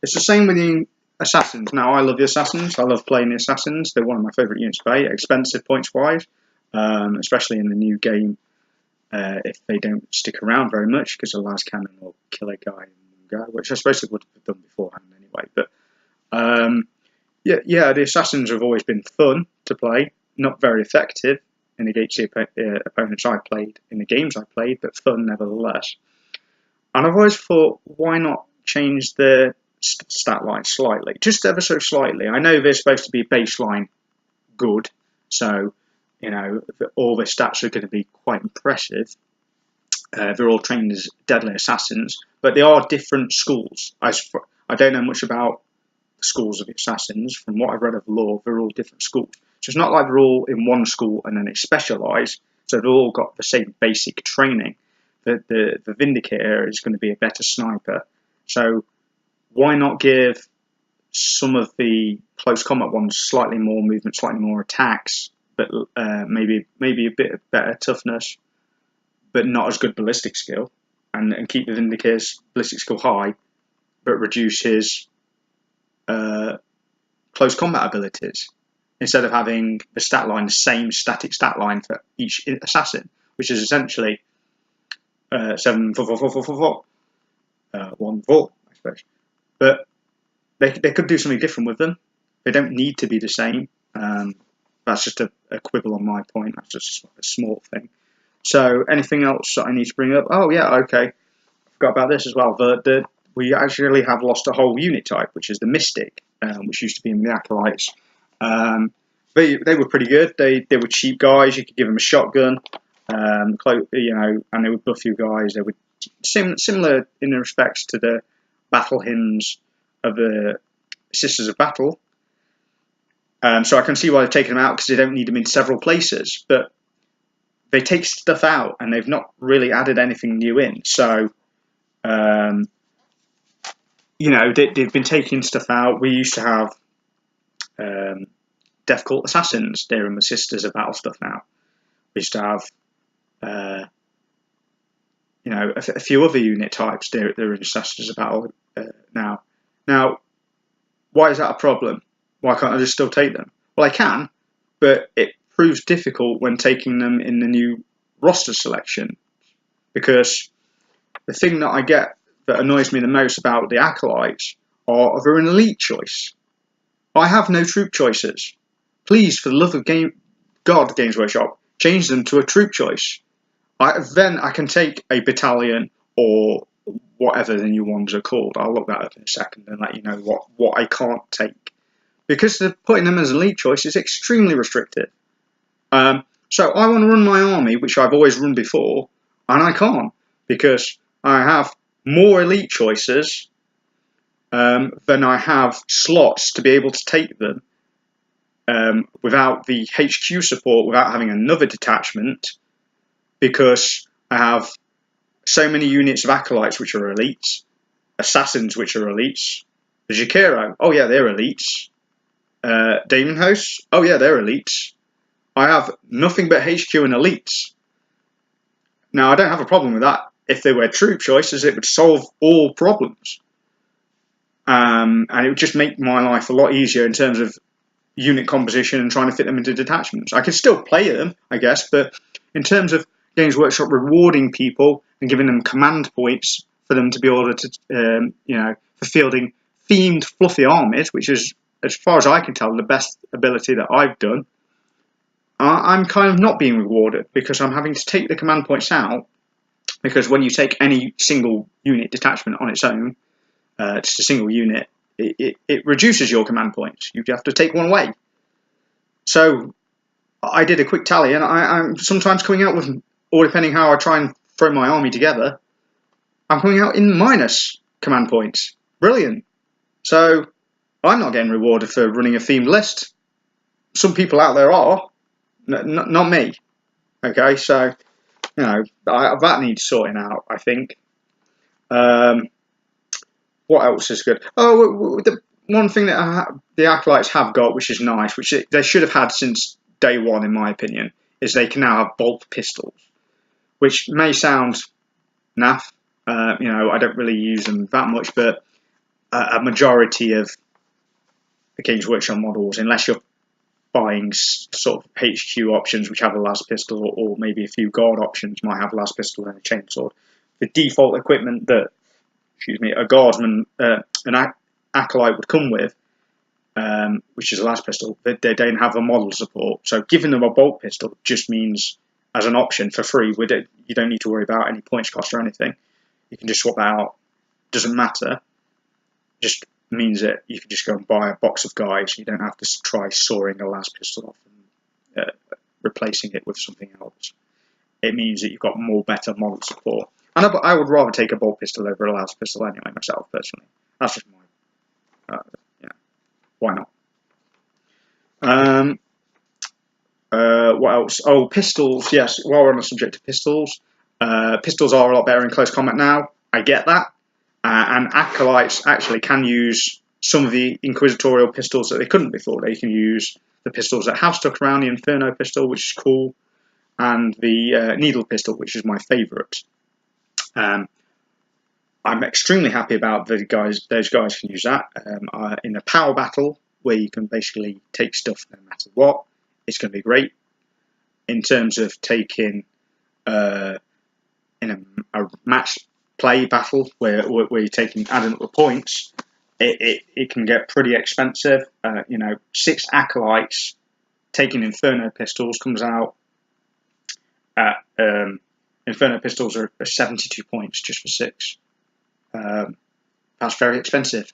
It's the same with the Assassins. Now, I love the Assassins. I love playing the Assassins. They're one of my favourite units to play. Expensive points-wise, especially in the new game. If they don't stick around very much, because the last cannon will kill a guy in one go, which I suppose it would have done beforehand anyway. But yeah, the Assassins have always been fun to play, not very effective against the opponents I played in the games I played, but fun nevertheless. And I've always thought, why not change the stat line slightly, just ever so slightly? I know they're supposed to be baseline good, so you know, all their stats are going to be quite impressive. They're all trained as deadly assassins, but they are different schools. I don't know much about the schools of the assassins. From what I've read of lore, they're all different schools. So it's not like they're all in one school and then they specialise, so they've all got the same basic training. The Vindicator is going to be a better sniper. So why not give some of the close combat ones slightly more movement, slightly more attacks, but maybe a bit better toughness, but not as good ballistic skill, and keep the Vindicator's ballistic skill high, but reduce his close combat abilities, instead of having the stat line, the same static stat line for each assassin, which is essentially 7 4 4 4 4 4 4 1 4, I suppose. But they could do something different with them. They don't need to be the same. That's just a quibble on my point. That's just a small thing. So anything else that I need to bring up? Oh yeah, okay. I forgot about this as well. We actually have lost a whole unit type, which is the Mystic, which used to be in the Acolytes. They were pretty good. They were cheap guys. You could give them a shotgun, you know, and they would buff you guys. They were similar in respects to the battle hymns of the Sisters of Battle. So I can see why they've taken them out, because they don't need them in several places. But they take stuff out, and they've not really added anything new in. So, you know, they've been taking stuff out. We used to have Death Cult Assassins. They're in the Sisters of Battle stuff now. We used to have, you know, a few other unit types. They're in Sisters of Battle now. Now, why is that a problem? Why can't I just still take them? Well, I can, but it proves difficult when taking them in the new roster selection, because the thing that I get that annoys me the most about the Acolytes are they're an elite choice. I have no troop choices. Please, for the love of God, Games Workshop, change them to a troop choice. Then I can take a battalion or whatever the new ones are called. I'll look that up in a second and let you know what I can't take. Because putting them as elite choice is extremely restrictive. So I want to run my army, which I've always run before, and I can't, because I have more elite choices than I have slots to be able to take them without the HQ support, without having another detachment, because I have so many units of Acolytes which are elites, Assassins which are elites, the Jakiro, oh yeah, they're elites, Daemonhost, oh yeah, they're elites. I have nothing but HQ and elites. Now, I don't have a problem with that. If they were troop choices, it would solve all problems. And it would just make my life a lot easier in terms of unit composition and trying to fit them into detachments. I could still play them, I guess, but in terms of Games Workshop rewarding people and giving them command points for them to be able to, you know, for fielding themed fluffy armies, which is, as far as I can tell, the best ability that I've done, I'm kind of not being rewarded, because I'm having to take the command points out, because when you take any single unit detachment on its own, just a single unit, it reduces your command points. You have to take one away. So I did a quick tally, and I'm sometimes coming out with, or depending how I try and throw my army together, I'm coming out in minus command points. Brilliant. So I'm not getting rewarded for running a themed list. Some people out there are, not me. Okay, so, you know, that needs sorting out, I think. What else is good? Oh, the one thing that the Acolytes have got, which is nice, which they should have had since day one, in my opinion, is they can now have bolt pistols, which may sound naff. You know, I don't really use them that much, but a majority of the Games Workshop models, unless you're buying sort of HQ options which have a las pistol, or maybe a few guard options might have a las pistol and a chainsword, the default equipment that, excuse me, a guardsman, an acolyte would come with, which is a las pistol, they don't have a model support. So giving them a bolt pistol just means, as an option for free, with it, you don't need to worry about any points cost or anything. You can just swap that out. Doesn't matter. Just means that you can just go and buy a box of guys. You don't have to try sawing a las pistol off and replacing it with something else. It means that you've got more better model support. And I would rather take a bolt pistol over a las pistol anyway, myself, personally. That's just my... yeah, why not? What else? Oh, pistols, yes. While we're on the subject of pistols, pistols are a lot better in close combat now. I get that. And Acolytes actually can use some of the Inquisitorial pistols that they couldn't before. They can use the pistols that have stuck around, the Inferno pistol, which is cool, and the Needle pistol, which is my favourite. I'm extremely happy about those guys can use that. In a power battle, where you can basically take stuff no matter what, it's going to be great. In terms of taking in a match play battle where you're taking adding up the points, it can get pretty expensive. You know, 6 Acolytes taking Inferno pistols comes out at Inferno pistols are 72 points just for 6. That's very expensive.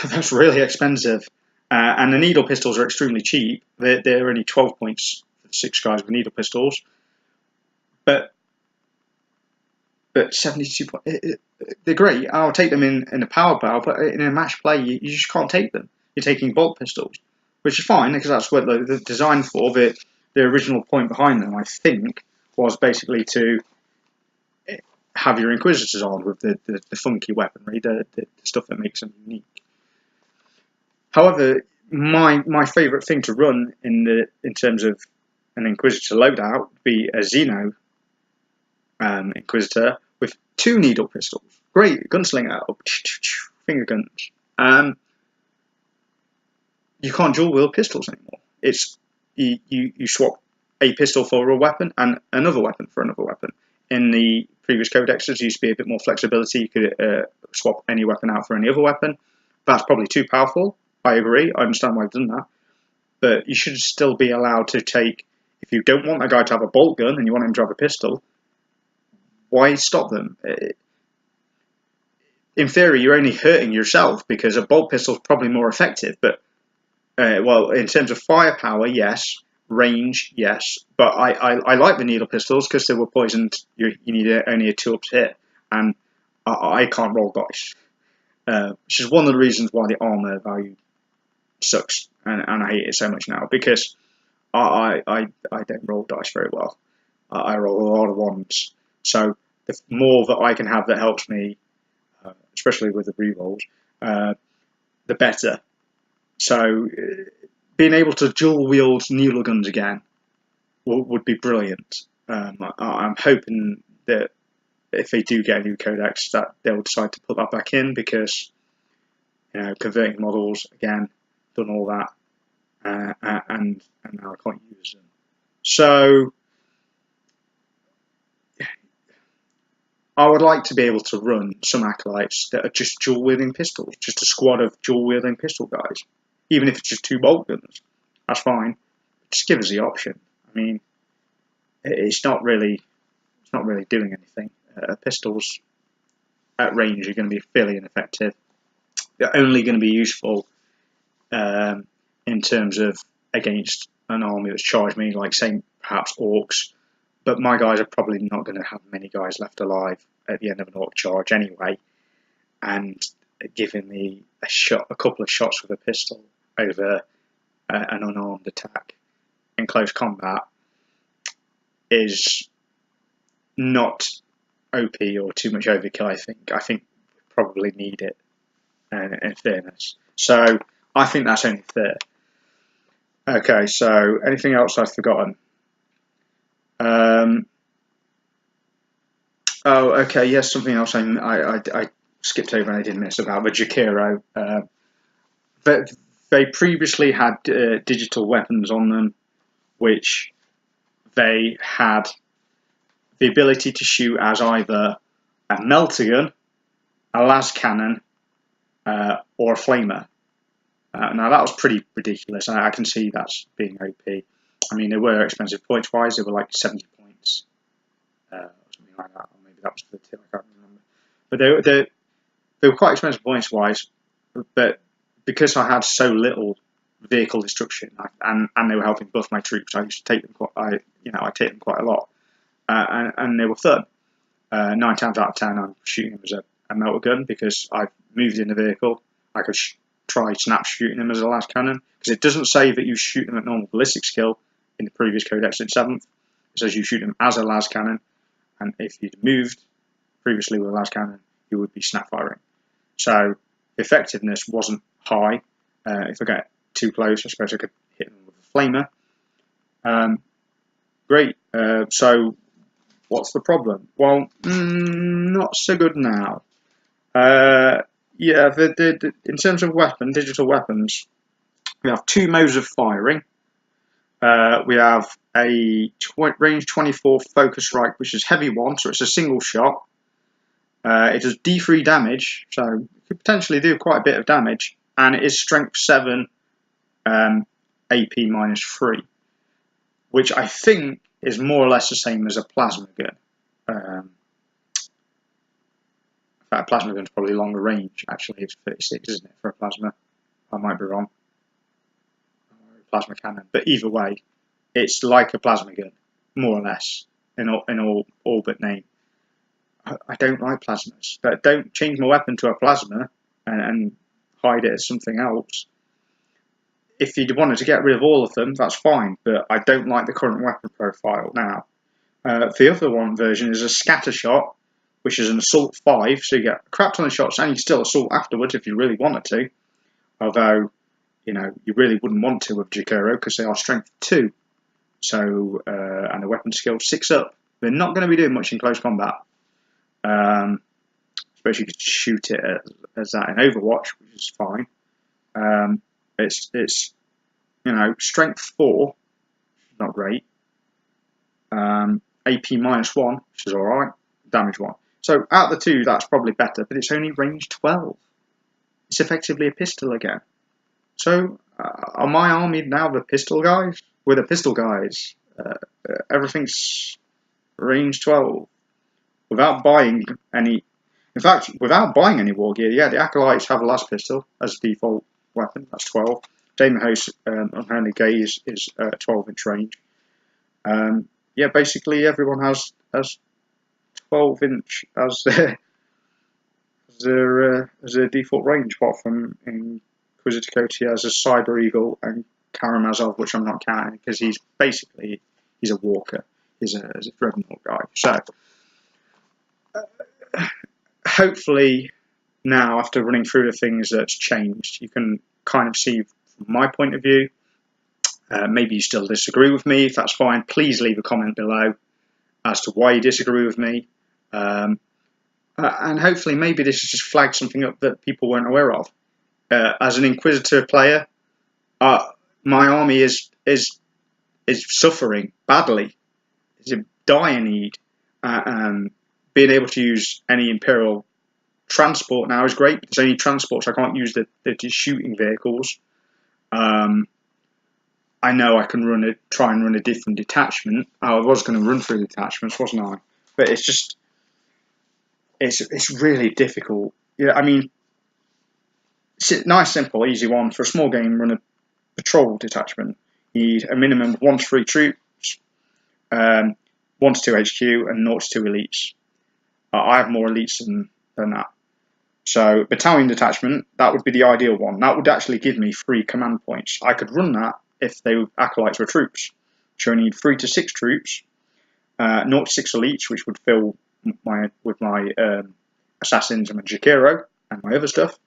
That's really expensive. And the needle pistols are extremely cheap. They're only 12 points for the 6 guys with needle pistols. But 72 points, they're great. I'll take them in a power battle, but in a match play, you just can't take them. You're taking bolt pistols, which is fine because that's what they're designed for. The original point behind them, I think, was basically to have your Inquisitors on with the funky weaponry, the stuff that makes them unique. However, my favourite thing to run in terms of an Inquisitor loadout would be a Xeno Inquisitor with 2 needle pistols. Great gunslinger, finger guns. You can't dual wield pistols anymore. It's you swap a pistol for a weapon and another weapon for another weapon. In the previous codexes, there used to be a bit more flexibility. You could swap any weapon out for any other weapon. That's probably too powerful. I agree. I understand why I've done that. But you should still be allowed to take, if you don't want a guy to have a bolt gun and you want him to have a pistol, why stop them? In theory, you're only hurting yourself because a bolt pistol is probably more effective. But, well, in terms of firepower, yes. Range, yes. But I like the needle pistols because they were poisoned. You need only a 2-up hit. And I can't roll dice. Which is one of the reasons why the armor value sucks. And I hate it so much now. Because I don't roll dice very well. I roll a lot of ones. So the more that I can have that helps me, especially with the rerolls, the better. So being able to dual wield needle guns again would be brilliant. I'm hoping that if they do get a new codex, that they'll decide to put that back in because, you know, converting models again, done all that, and now I can't use them. So I would like to be able to run some Acolytes that are just dual wielding pistols, just a squad of dual wielding pistol guys. Even if it's just 2 bolt guns, that's fine. Just give us the option. I mean, it's not really doing anything. Pistols at range are going to be fairly ineffective. They're only going to be useful in terms of against an army that's charged me, like say perhaps orcs. But my guys are probably not going to have many guys left alive at the end of an orc charge anyway. And giving me a couple of shots with a pistol over an unarmed attack in close combat is not OP or too much overkill. I think we probably need it in fairness. So I think that's only fair. Okay, so anything else I've forgotten? Oh, okay, yes, something else I skipped over and I didn't miss about the Jakiro. They previously had digital weapons on them, which they had the ability to shoot as either a melter gun, a las cannon, or a flamer. Now that was pretty ridiculous. I can see that's being OP. I mean, they were expensive points wise. They were like 70 points, or something like that. Or maybe that was for the tip. I can't remember. But they were quite expensive points wise. But because I had so little vehicle destruction, and they were helping buff my troops, I used to take them I take them quite a lot, and they were fun. 9 times out of 10, I'm shooting them as a melter gun because I've moved in the vehicle. I could try snap shooting them as a las cannon because it doesn't say that you shoot them at normal ballistic skill in the previous codex in 7th. It says you shoot them as a las cannon, and if you'd moved previously with a las cannon, you would be snap firing. So effectiveness wasn't high. If I get too close, I suppose I could hit them with a flamer. Great. So what's the problem? Well, not so good now. Yeah, in terms of digital weapons, we have 2 modes of firing. We have a range 24 focus strike, which is heavy one, so it's a single shot. It does D3 damage, so it could potentially do quite a bit of damage, and it is strength 7, AP -3, which I think is more or less the same as a plasma gun. In fact, a plasma gun's probably longer range. Actually, it's 36, isn't it, for a plasma? I might be wrong. Plasma cannon, but either way, it's like a plasma gun, more or less, in all but name. I don't like plasmas. Don't change my weapon to a plasma and hide it as something else. If you wanted to get rid of all of them, that's fine, but I don't like the current weapon profile now. The other one version is a scatter shot, which is an assault 5, so you get a crap ton of shots and you still assault afterwards if you really wanted to. Although, you really wouldn't want to with Jakiro because they are strength 2. So, and the weapon skill 6 up. They're not going to be doing much in close combat. Suppose you could shoot it as that in Overwatch, which is fine. It's strength 4, not great. AP -1, which is alright. Damage 1. So out of the 2, that's probably better, but it's only range 12. It's effectively a pistol again. So are my army now the pistol guys? We're the pistol guys. Everything's range 12. Without buying any... In fact, without buying any wargear, yeah, the Acolytes have a las pistol as a default weapon. That's 12. Daemonhost Unholy Gaze is 12-inch range. Yeah, basically everyone has 12-inch as their default range, apart from Inquisitor Coty has a Cyber Eagle and Karamazov, which I'm not counting because he's a walker. He's a dreadnought guy. So hopefully now, after running through the things that's changed, you can kind of see from my point of view. Maybe you still disagree with me. If that's fine, please leave a comment below as to why you disagree with me. And hopefully maybe this has just flagged something up that people weren't aware of. As an Inquisitor player, my army is suffering badly. It's a dire need. Being able to use any Imperial transport now is great. There's only transport, so I can't use the shooting vehicles. I know I can try and run a different detachment. I was going to run through the detachments, wasn't I? But it's just, it's really difficult. Yeah, I mean, it's nice, simple, easy one. For a small game, run a patrol detachment. You need a minimum of 1 to 3 troops, 1 to 2 HQ, and 0 to 2 elites. I have more elites than that. So battalion detachment, that would be the ideal one. That would actually give me 3 command points. I could run that if they Acolytes were troops. So I need 3 to 6 troops, 0 to 6 elites, which would fill with my assassins and my Jakiro and my other stuff,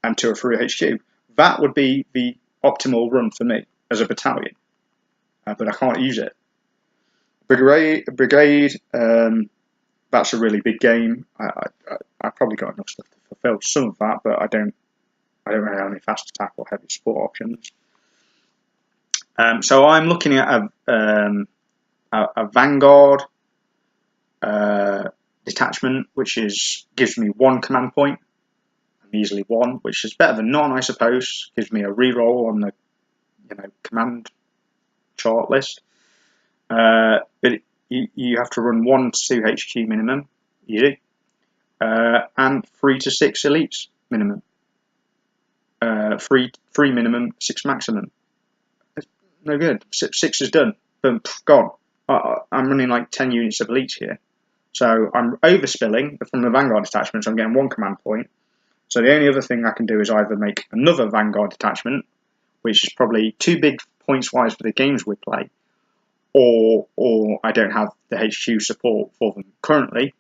and 2 or 3 HQ. That would be the optimal run for me as a battalion, but I can't use it. Brigade, that's a really big game. I've probably got enough stuff to fulfill some of that, but I don't really have any fast attack or heavy support options. So I'm looking at a Vanguard detachment, which gives me 1 command point, measly 1, which is better than none, I suppose. Gives me a reroll on the command chart list. But you have to run 1 to 2 HQ minimum, you do, and 3 to 6 elites minimum. 3 minimum, 6 maximum. No good. 6 is done. Boom, gone. I'm running like 10 units of elites here. So I'm overspilling from the Vanguard detachment, so I'm getting 1 command point. So the only other thing I can do is either make another Vanguard detachment, which is probably too big points-wise for the games we play, or I don't have the HQ support for them currently.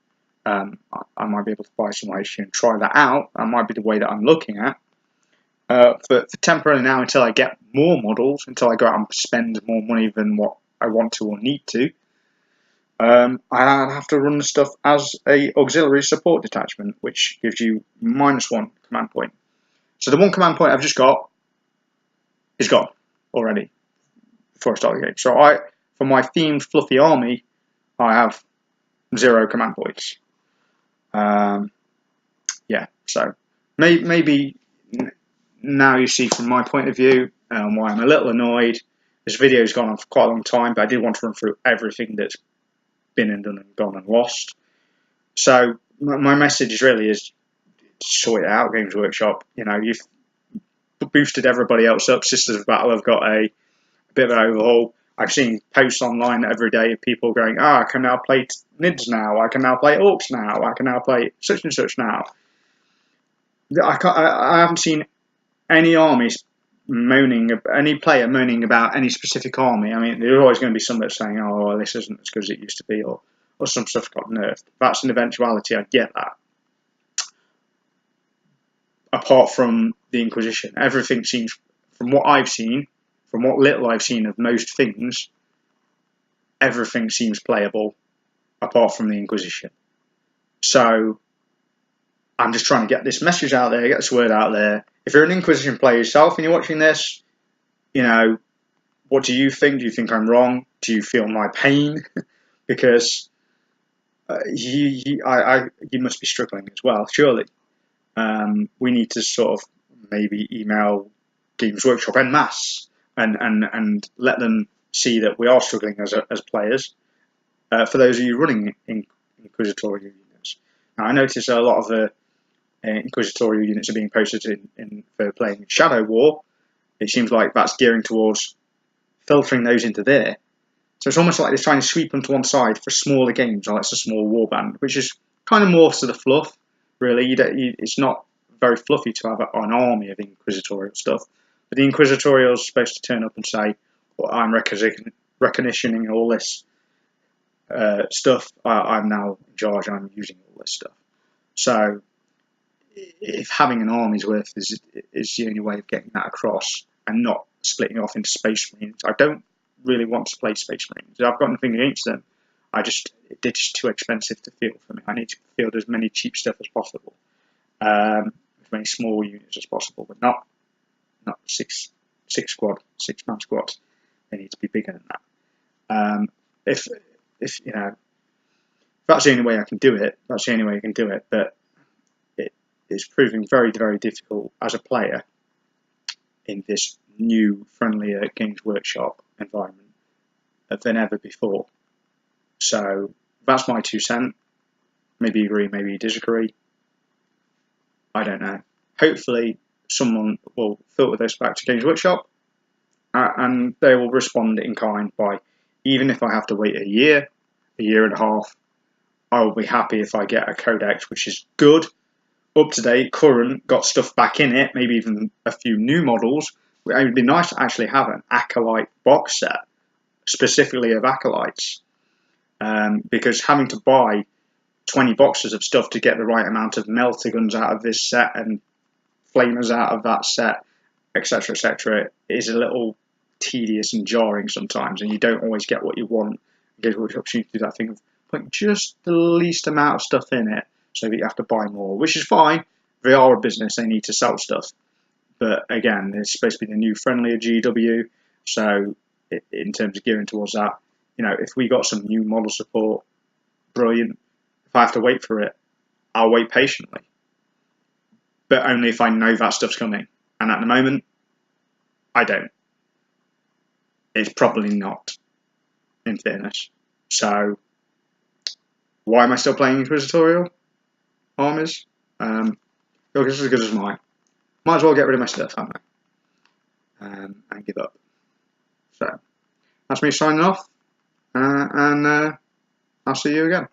I might be able to buy some HQ and try that out. That might be the way that I'm looking at. For temporarily now, until I get more models, until I go out and spend more money than what I want to or need to, I have to run the stuff as a auxiliary support detachment, which gives you -1 command point. So the 1 command point I've just got is gone already before I start the game. So for my themed fluffy army, I have 0 command points. Yeah, so maybe now you see from my point of view why I'm a little annoyed. This video's gone on for quite a long time, but I did want to run through everything that's been and done and gone and lost. So my message really is sort it out, Games Workshop. You've boosted everybody else up. Sisters of Battle have got a bit of an overhaul. I've seen posts online every day of people going, I can now play Nids now, I can now play Orcs now, I can now play such and such now. I haven't seen any armies any player moaning about any specific army. I mean, there's always going to be some that's saying, oh, this isn't as good as it used to be, or some stuff got nerfed. That's an eventuality, I get that. Apart from the Inquisition, everything seems, from what I've seen, from what little I've seen of most things, everything seems playable apart from the Inquisition. So I'm just trying to get this message out there, get this word out there. If you're an Inquisition player yourself and you're watching this, what do you think? Do you think I'm wrong? Do you feel my pain? Because you must be struggling as well, surely. We need to sort of maybe email Games Workshop en masse and let them see that we are struggling as players. For those of you running Inquisitorial units, now, I notice a lot of the Inquisitorial units are being posted for playing Shadow War. It seems like that's gearing towards filtering those into there. So it's almost like they're trying to sweep them to one side for smaller games, like it's a small warband, which is kind of more to the fluff, really. It's not very fluffy to have an army of Inquisitorial stuff. But the Inquisitorial is supposed to turn up and say, well, I'm recognitioning all this stuff. I'm now in charge, I'm using all this stuff. So if having an army's worth is the only way of getting that across and not splitting off into Space Marines. I don't really want to play Space Marines. I've got nothing against them. They're just too expensive to field for me. I need to field as many cheap stuff as possible, as many small units as possible, but not six man squads. They need to be bigger than that. If that's the only way I can do it, that's the only way I can do it. But it's proving very, very difficult as a player in this new, friendlier Games Workshop environment than ever before. So that's my 2 cents. Maybe you agree, maybe you disagree. I don't know. Hopefully someone will filter this back to Games Workshop and they will respond in kind by, even if I have to wait a year and a half, I will be happy if I get a codex which is good, up to date, current, got stuff back in it, maybe even a few new models. It would be nice to actually have an Acolyte box set, specifically of Acolytes, because having to buy 20 boxes of stuff to get the right amount of melter guns out of this set and flamers out of that set, etc., etc., is a little tedious and jarring sometimes, and you don't always get what you want. It helps you do that thing of putting just the least amount of stuff in it so that you have to buy more, which is fine. They are a business, they need to sell stuff. But again, it's supposed to be the new friendlier GW, so in terms of gearing towards that, you know, if we got some new model support, brilliant. If I have to wait for it, I'll wait patiently. But only if I know that stuff's coming. And at the moment, I don't. It's probably not, in fairness. So, why am I still playing Inquisitorial armies? Look, it's as good as mine. Might as well get rid of my stuff, haven't I? And give up. So, that's me signing off. And I'll see you again.